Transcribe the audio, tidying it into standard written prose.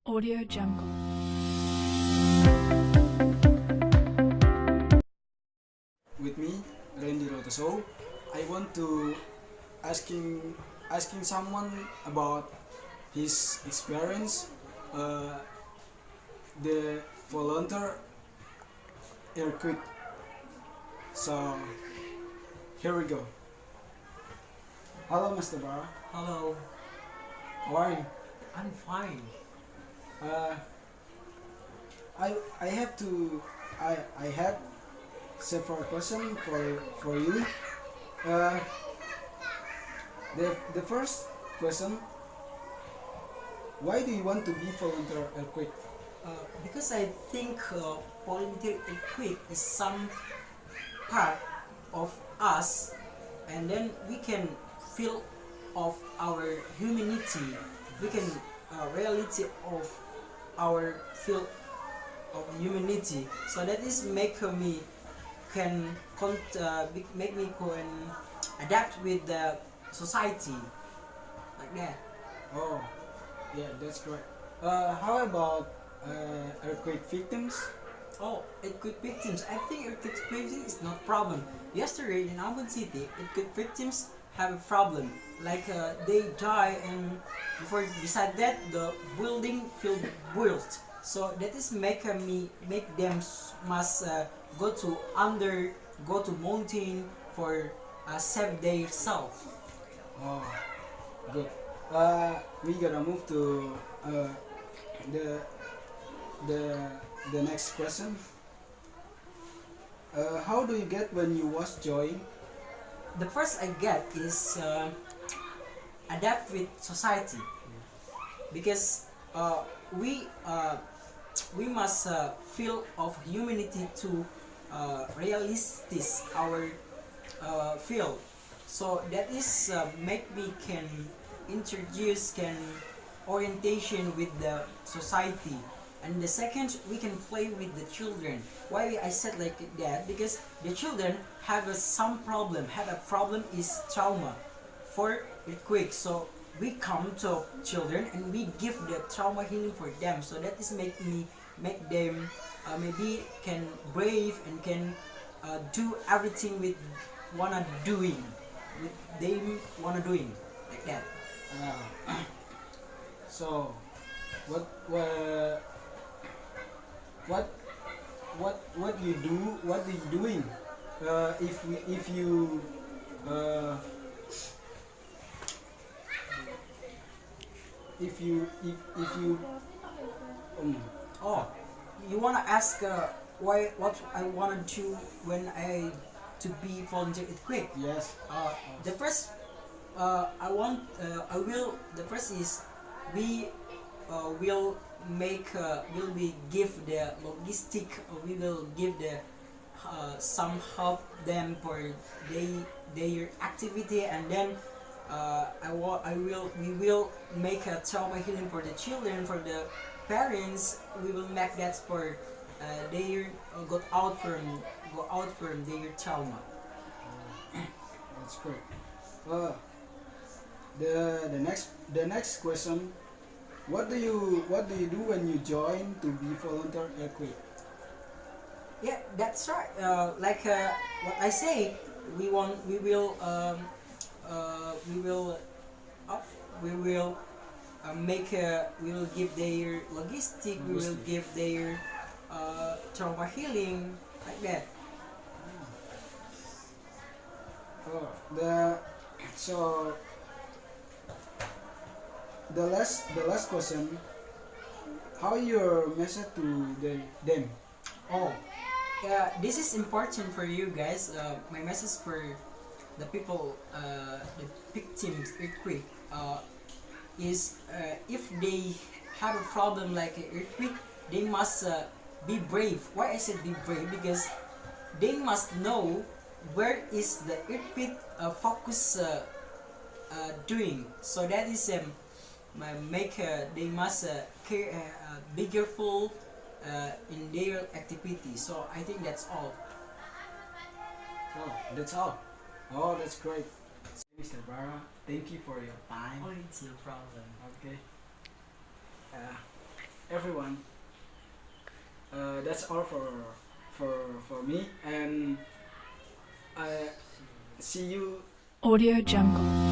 Audio Jungle. With me, Randy Rotoso. I want to asking someone about his experience, uh, the volunteer earthquake. So here we go. Hello, Mr. Barra. Hello, How are you? I'm fine. Uh, I have to I have several questions for you. Uh, the first question: why do you want to be volunteer earthquake? Because I think volunteer equip is some part of us, and then we can feel of our humanity. We can reality of our feel of humanity. So that is make me make me can adapt with the society like that. Oh, yeah, that's correct. How about earthquake victims? Oh, earthquake victims. I think earthquake victims is not problem. Yesterday in Ambon City, earthquake victims have a problem. Like they die, and before beside that the building feel built. So that is make them must go to mountain for save their self. Oh, good. We gonna move to the the the next question. How do you get when you was joy? The first I get is adapt with society because we we must feel of humanity to realistic our field. So that is make me can introduce can orientation with the society. And the second, we can play with the children. Why I said like that? Because the children have some problem. Have a problem is trauma for earthquake. So we come to children and we give the trauma healing for them. So that is make them maybe can brave and can do everything with wanna doing. With them wanna doing like that. Uh, so, what uh, what what you do? What are you doing? If you uh, if you um, Oh, you wanna ask why what I wanna do when I to be volunteer earthquake? yes. The first I will the first is we will we give the logistic we will give the some help them for their activity, and then we will make a trauma healing for the children, for the parents. We will make that for their go out from their trauma. That's great. Uh, the next question: what do you do when you join to be volunteer earthquake? Yeah, that's right. What I say, we will up, we will we will give their logistic, we will give their trauma healing like that. Oh, so the last question: how your message to them? Oh, yeah, this is important for you guys. My message for the people, the victims earthquake, is if they have a problem like an earthquake, they must be brave. Why I said be brave? Because they must know where is the earthquake focus doing. So that is make they must be careful in their activity. So I think that's all. Oh, that's all. Oh, that's great. Mr. Barra, thank you for your time. Oh, it's no problem. Okay. Uh, everyone. That's all for me, and I see you. Audio Jungle.